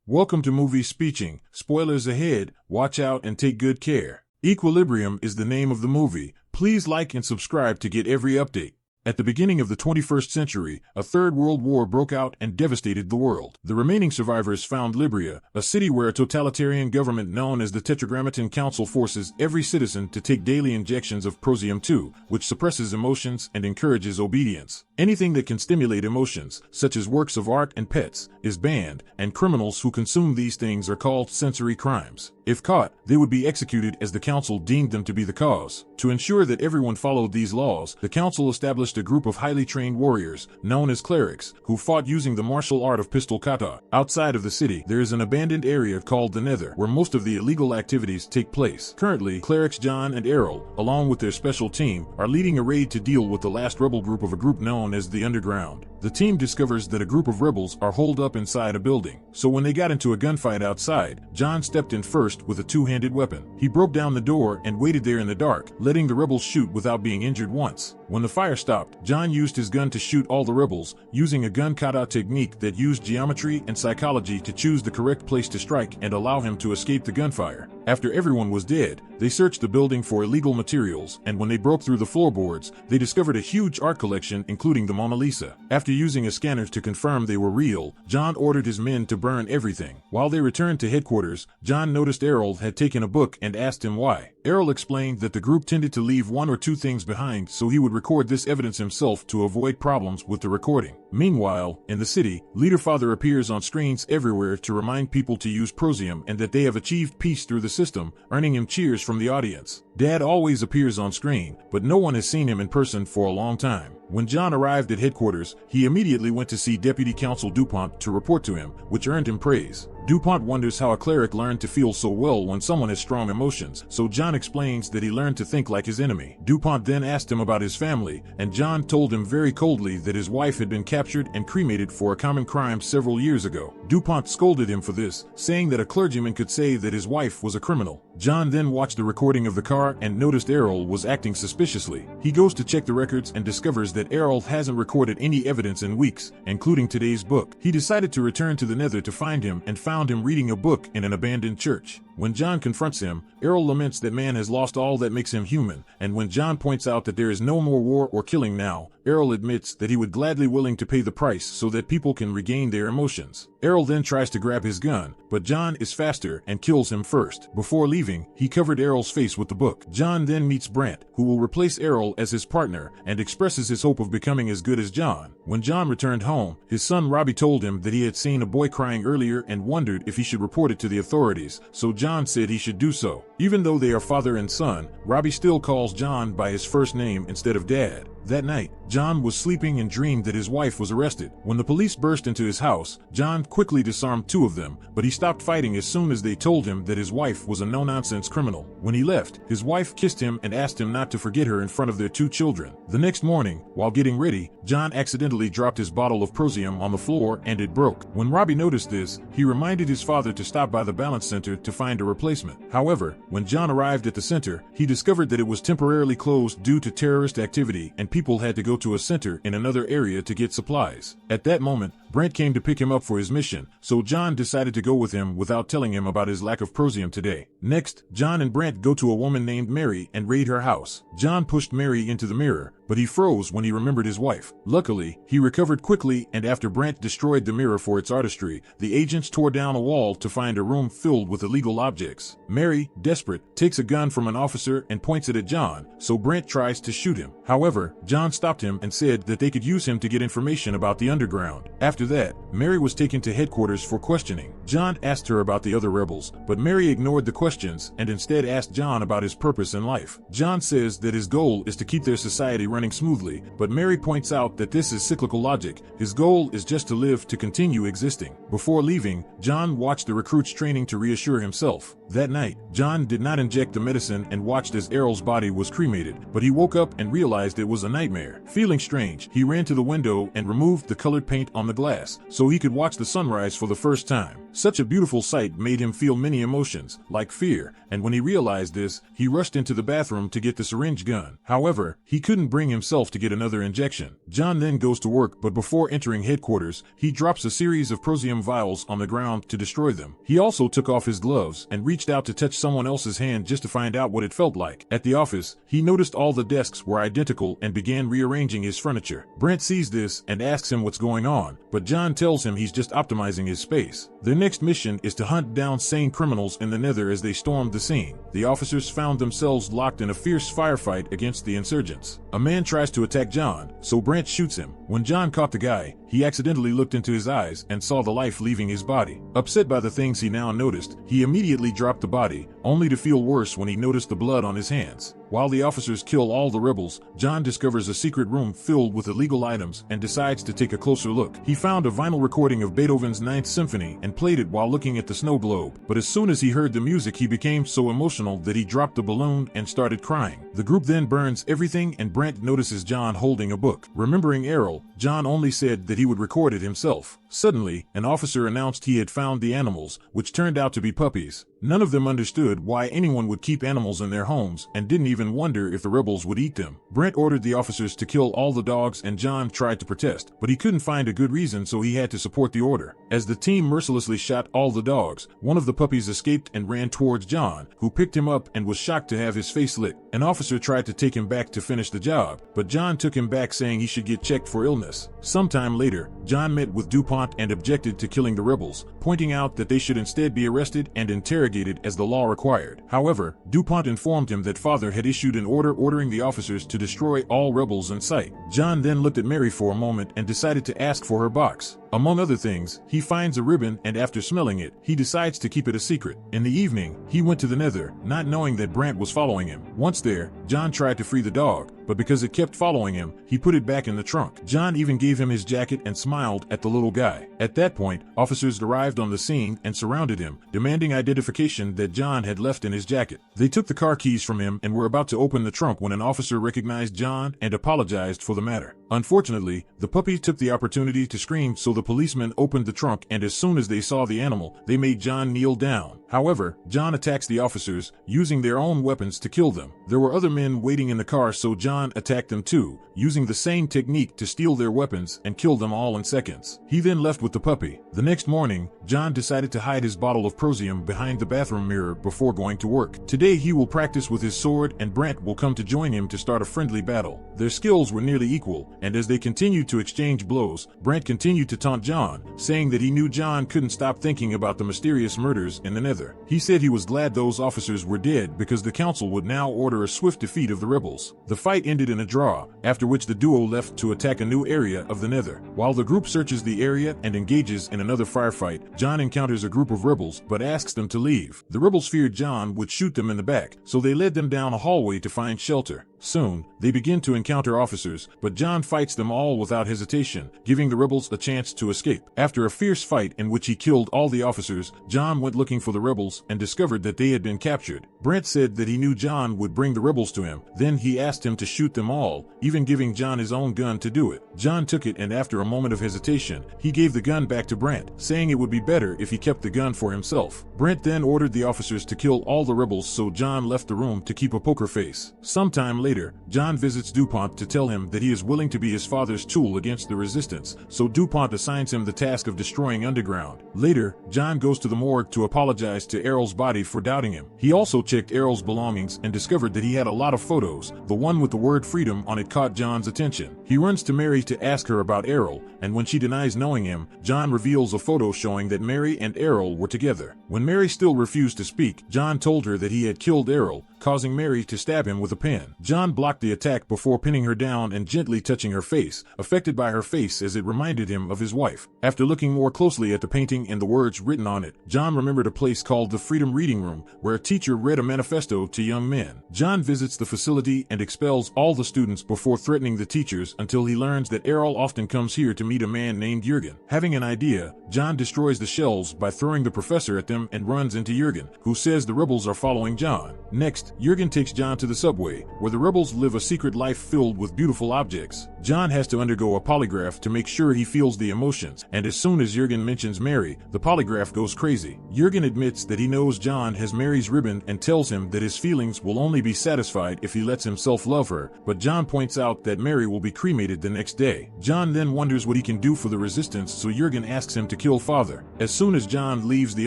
Welcome to Movie Speeching. Spoilers ahead, watch out and take good care. Equilibrium is the name of the movie. Please like and subscribe to get every update. At the beginning of the 21st century, a third world war broke out and devastated the world. The remaining survivors found Libria, a city where a totalitarian government known as the Tetragrammaton Council forces every citizen to take daily injections of prosium-2, which suppresses emotions and encourages obedience. Anything that can stimulate emotions, such as works of art and pets, is banned, and criminals who consume these things are called sensory crimes. If caught, they would be executed as the council deemed them to be the cause. To ensure that everyone followed these laws, the council established a group of highly trained warriors, known as clerics, who fought using the martial art of pistol kata. Outside of the city, there is an abandoned area called the Nether, where most of the illegal activities take place. Currently, clerics John and Errol, along with their special team, are leading a raid to deal with the last rebel group of a group known as the Underground. The team discovers that a group of rebels are holed up inside a building. So when they got into a gunfight outside, John stepped in first with a two-handed weapon. He broke down the door and waited there in the dark, letting the rebels shoot without being injured once. When the fire stopped, John used his gun to shoot all the rebels, using a gun kata technique that used geometry and psychology to choose the correct place to strike and allow him to escape the gunfire. After everyone was dead, they searched the building for illegal materials, and when they broke through the floorboards, they discovered a huge art collection including the Mona Lisa. After using a scanner to confirm they were real, John ordered his men to burn everything. While they returned to headquarters, John noticed Errol had taken a book and asked him why. Errol explained that the group tended to leave one or two things behind, so he would record this evidence himself to avoid problems with the recording. Meanwhile, in the city, Leader Father appears on screens everywhere to remind people to use prosium and that they have achieved peace through the system, earning him cheers from the audience. Dad always appears on screen, but no one has seen him in person for a long time. When John arrived at headquarters, he immediately went to see Deputy Counsel DuPont to report to him, which earned him praise. DuPont wonders how a cleric learned to feel so well when someone has strong emotions, so John explains that he learned to think like his enemy. DuPont then asked him about his family, and John told him very coldly that his wife had been captured and cremated for a common crime several years ago. DuPont scolded him for this, saying that a clergyman could say that his wife was a criminal. John then watched the recording of the car and noticed Errol was acting suspiciously. He goes to check the records and discovers that Errol hasn't recorded any evidence in weeks, including today's book. He decided to return to the Nether to find him and found him reading a book in an abandoned church. When John confronts him, Errol laments that man has lost all that makes him human, and when John points out that there is no more war or killing now, Errol admits that he would gladly willing to pay the price so that people can regain their emotions. Errol then tries to grab his gun, but John is faster and kills him first. Before leaving, he covered Errol's face with the book. John then meets Brant, who will replace Errol as his partner, and expresses his hope of becoming as good as John. When John returned home, his son Robbie told him that he had seen a boy crying earlier and wondered if he should report it to the authorities, so John said he should do so. Even though they are father and son, Robbie still calls John by his first name instead of Dad. That night, John was sleeping and dreamed that his wife was arrested. When the police burst into his house, John quickly disarmed two of them, but he stopped fighting as soon as they told him that his wife was a no-nonsense criminal. When he left, his wife kissed him and asked him not to forget her in front of their two children. The next morning, while getting ready, John accidentally dropped his bottle of prosium on the floor and it broke. When Robbie noticed this, he reminded his father to stop by the balance center to find a replacement. However, when John arrived at the center, he discovered that it was temporarily closed due to terrorist activity and people had to go to a center in another area to get supplies. At that moment, Brent came to pick him up for his mission, so John decided to go with him without telling him about his lack of prosium today. Next, John and Brent go to a woman named Mary and raid her house. John pushed Mary into the mirror, but he froze when he remembered his wife. Luckily, he recovered quickly, and after Brent destroyed the mirror for its artistry, the agents tore down a wall to find a room filled with illegal objects. Mary, desperate, takes a gun from an officer and points it at John, so Brent tries to shoot him. However, John stopped him and said that they could use him to get information about the underground. After that, Mary was taken to headquarters for questioning. John asked her about the other rebels, but Mary ignored the questions and instead asked John about his purpose in life. John says that his goal is to keep their society running smoothly, but Mary points out that this is cyclical logic. His goal is just to live to continue existing. Before leaving, John watched the recruits training to reassure himself. That night, John did not inject the medicine and watched as Errol's body was cremated, but he woke up and realized realized it was a nightmare. Feeling strange, he ran to the window and removed the colored paint on the glass so he could watch the sunrise for the first time. Such a beautiful sight made him feel many emotions, like fear, and when he realized this, he rushed into the bathroom to get the syringe gun. However, he couldn't bring himself to get another injection. John then goes to work, but before entering headquarters, he drops a series of prosium vials on the ground to destroy them. He also took off his gloves and reached out to touch someone else's hand just to find out what it felt like. At the office, he noticed all the desks were identical and began rearranging his furniture. Brent sees this and asks him what's going on, but John tells him he's just optimizing his space. Their next mission is to hunt down sane criminals in the Nether as they stormed the scene. The officers found themselves locked in a fierce firefight against the insurgents. A man tries to attack John, so Brent shoots him. When John caught the guy, he accidentally looked into his eyes and saw the life leaving his body. Upset by the things he now noticed, he immediately dropped the body, only to feel worse when he noticed the blood on his hands. While the officers kill all the rebels, John discovers a secret room filled with illegal items and decides to take a closer look. He found a vinyl recording of Beethoven's Ninth Symphony and played it while looking at the snow globe. But as soon as he heard the music, he became so emotional that he dropped the balloon and started crying. The group then burns everything and Brent notices John holding a book. Remembering Errol, John only said that he would record it himself. Suddenly, an officer announced he had found the animals, which turned out to be puppies. None of them understood why anyone would keep animals in their homes and didn't even wonder if the rebels would eat them. Brent ordered the officers to kill all the dogs and John tried to protest, but he couldn't find a good reason, so he had to support the order. As the team mercilessly shot all the dogs, one of the puppies escaped and ran towards John, who picked him up and was shocked to have his face licked. An officer tried to take him back to finish the job, but John took him back saying he should get checked for illness. Sometime later, John met with DuPont and objected to killing the rebels, pointing out that they should instead be arrested and interrogated as the law required. However, DuPont informed him that Father had issued an order ordering the officers to destroy all rebels in sight. John then looked at Mary for a moment and decided to ask for her box. Among other things, he finds a ribbon and after smelling it, he decides to keep it a secret. In the evening, he went to the Nether, not knowing that Brent was following him. Once there, John tried to free the dog, but because it kept following him, he put it back in the trunk. John even gave him his jacket and smiled at the little guy. At that point, officers arrived on the scene and surrounded him, demanding identification that John had left in his jacket. They took the car keys from him and were about to open the trunk when an officer recognized John and apologized for the matter. Unfortunately, the puppy took the opportunity to scream, so the policemen opened the trunk, and as soon as they saw the animal, they made John kneel down. However, John attacks the officers, using their own weapons to kill them. There were other men waiting in the car, so John attacked them too, using the same technique to steal their weapons and kill them all in seconds. He then left with the puppy. The next morning, John decided to hide his bottle of prosium behind the bathroom mirror before going to work. Today he will practice with his sword and Brent will come to join him to start a friendly battle. Their skills were nearly equal, and as they continued to exchange blows, Brent continued to taunt John, saying that he knew John couldn't stop thinking about the mysterious murders in the Nether. He said he was glad those officers were dead because the council would now order a swift defeat of the rebels. The fight ended in a draw, after which the duo left to attack a new area of the Nether. While the group searches the area and engages in another firefight, John encounters a group of rebels but asks them to leave. The rebels feared John would shoot them in the back, so they led them down a hallway to find shelter. Soon, they begin to encounter officers, but John fights them all without hesitation, giving the rebels a chance to escape. After a fierce fight in which he killed all the officers, John went looking for the rebels and discovered that they had been captured. Brent said that he knew John would bring the rebels to him. Then he asked him to shoot them all, even giving John his own gun to do it. John took it, and after a moment of hesitation, he gave the gun back to Brent, saying it would be better if he kept the gun for himself. Brent then ordered the officers to kill all the rebels, so John left the room to keep a poker face. Sometime later, John visits DuPont to tell him that he is willing to be his father's tool against the resistance, so DuPont assigns him the task of destroying underground. Later, John goes to the morgue to apologize to Errol's body for doubting him. He also checked Errol's belongings and discovered that he had a lot of photos. The one with the word freedom on it caught John's attention. He runs to Mary to ask her about Errol, and when she denies knowing him, John reveals a photo showing that Mary and Errol were together. When Mary still refused to speak, John told her that he had killed Errol, causing Mary to stab him with a pen. John blocked the attack before pinning her down and gently touching her face, affected by her face as it reminded him of his wife. After looking more closely at the painting and the words written on it, John remembered a place called the Freedom Reading Room, where a teacher read a manifesto to young men. John visits the facility and expels all the students before threatening the teachers until he learns that Errol often comes here to meet a man named Jurgen. Having an idea, John destroys the shells by throwing the professor at them and runs into Jurgen, who says the rebels are following John. Next, Jurgen takes John to the subway, where the rebels live a secret life filled with beautiful objects. John has to undergo a polygraph to make sure he feels the emotions, and as soon as Jurgen mentions Mary, the polygraph goes crazy. Jurgen admits that he knows John has Mary's ribbon and tells him that his feelings will only be satisfied if he lets himself love her, but John points out that Mary will be cremated the next day. John then wonders what he can do for the resistance, so Jurgen asks him to kill Father. As soon as John leaves the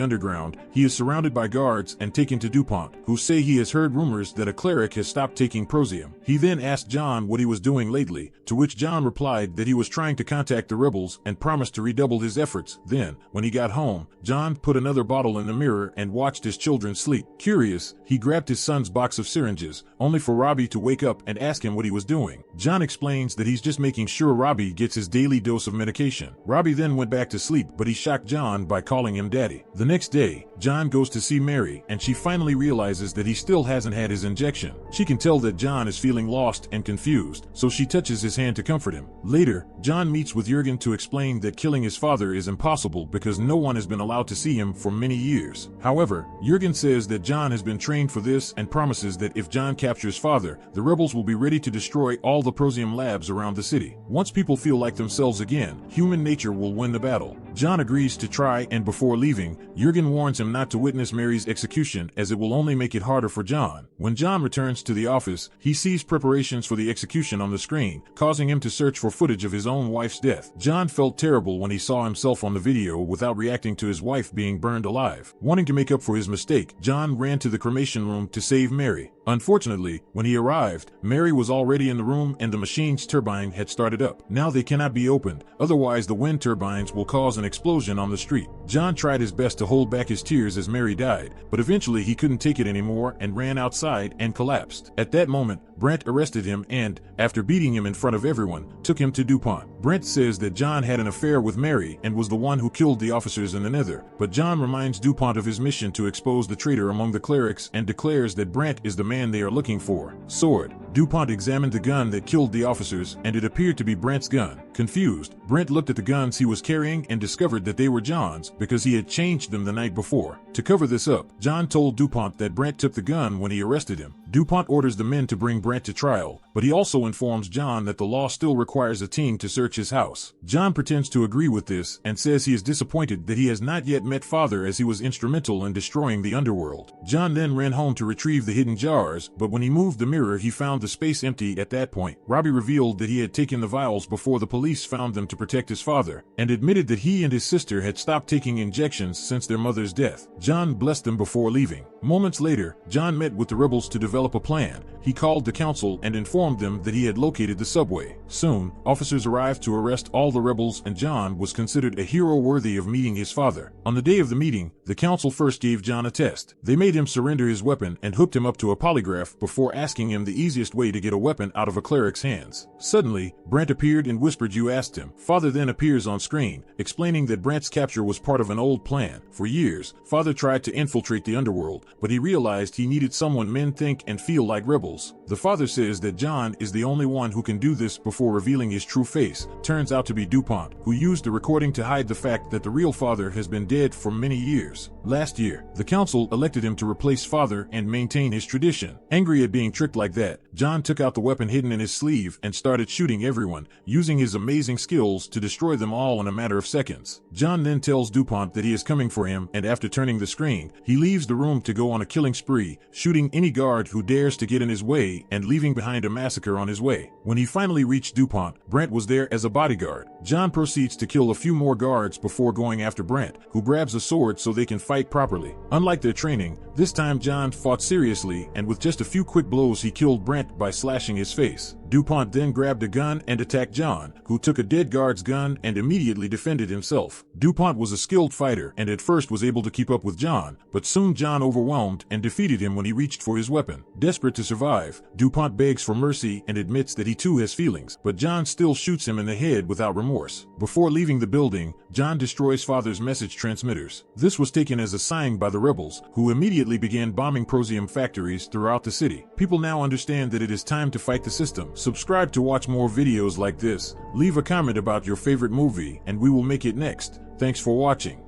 underground, he is surrounded by guards and taken to DuPont, who say he has heard rumors that a cleric has stopped taking prosium. He then asked John what he was doing lately, to which John replied that he was trying to contact the rebels and promised to redouble his efforts. Then, when he got home, John put another bottle in the mirror and watched his children sleep. Curious, he grabbed his son's box of syringes, only for Robbie to wake up and ask him what he was doing. John explains that he's just making sure Robbie gets his daily dose of medication. Robbie then went back to sleep, but he shocked John by calling him Daddy. The next day, John goes to see Mary, and she finally realizes that he still hasn't had his injection. She can tell that John is feeling lost and confused, so she touches his hand to comfort him. Later, John meets with Jurgen to explain that killing his father is impossible because no one has been allowed to see him for many years. However, Jurgen says that John has been trained for this and promises that if John captures Father, the rebels will be ready to destroy all the prosium labs around the city. Once people feel like themselves again, human nature will win the battle. John agrees to try, and before leaving, Jurgen warns him not to witness Mary's execution as it will only make it harder for John. When John returns to the office, he sees preparations for the execution on the screen, causing him to search for footage of his own wife's death. John felt terrible when he saw himself on the video without reacting to his wife being burned alive. Wanting to make up for his mistake, John ran to the cremation room to save Mary. Unfortunately, when he arrived, Mary was already in the room and the machine's turbine had started up. Now they cannot be opened, otherwise the wind turbines will cause an explosion on the street. John tried his best to hold back his tears as Mary died, but eventually he couldn't take it anymore and ran outside and collapsed. At that moment, Brent arrested him and, after beating him in front of everyone, took him to DuPont. Brent says that John had an affair with Mary and was the one who killed the officers in the Nether, but John reminds DuPont of his mission to expose the traitor among the clerics and declares that Brent is the man they are looking for. Sword. DuPont examined the gun that killed the officers, and it appeared to be Brent's gun. Confused, Brent looked at the guns he was carrying and discovered that they were John's because he had changed them the night before. To cover this up, John told DuPont that Brent took the gun when he arrested him. DuPont orders the men to bring Brent to trial, but he also informs John that the law still requires a team to search his house. John pretends to agree with this and says he is disappointed that he has not yet met Father as he was instrumental in destroying the underworld. John then ran home to retrieve the hidden jars, but when he moved the mirror he found the space empty at that point. Robbie revealed that he had taken the vials before the police found them to protect his father, and admitted that he and his sister had stopped taking injections since their mother's death. John blessed them before leaving. Moments later, John met with the rebels to develop a plan. He called the council and informed them that he had located the subway. Soon, officers arrived to arrest all the rebels and John was considered a hero worthy of meeting his father. On the day of the meeting, the council first gave John a test. They made him surrender his weapon and hooked him up to a polygraph before asking him the easiest way to get a weapon out of a cleric's hands. Suddenly, Brent appeared and whispered, "You asked him." Father then appears on screen, explaining that Brent's capture was part of an old plan. For years, Father tried to infiltrate the underworld, but he realized he needed someone men think and feel like rebels. The father says that John is the only one who can do this before revealing his true face. Turns out to be DuPont, who used the recording to hide the fact that the real father has been dead for many years. Last year, the council elected him to replace Father and maintain his tradition. Angry at being tricked like that, John took out the weapon hidden in his sleeve and started shooting everyone, using his amazing skills to destroy them all in a matter of seconds. John then tells DuPont that he is coming for him, and after turning the screen, he leaves the room to go on a killing spree, shooting any guard who dares to get in his way and leaving behind a massacre on his way. When he finally reached DuPont, Brent was there as a bodyguard. John proceeds to kill a few more guards before going after Brent, who grabs a sword so they can fight properly. Unlike their training, this time John fought seriously, and with just a few quick blows he killed Brent by slashing his face. DuPont then grabbed a gun and attacked John, who took a dead guard's gun and immediately defended himself. DuPont was a skilled fighter and at first was able to keep up with John, but soon John overwhelmed and defeated him when he reached for his weapon. Desperate to survive, DuPont begs for mercy and admits that he too has feelings, but John still shoots him in the head without remorse. Before leaving the building, John destroys Father's message transmitters. This was taken as a sign by the rebels, who immediately began bombing prosium factories throughout the city. People now understand that it is time to fight the system. Subscribe to watch more videos like this, leave a comment about your favorite movie, and we will make it next. Thanks for watching.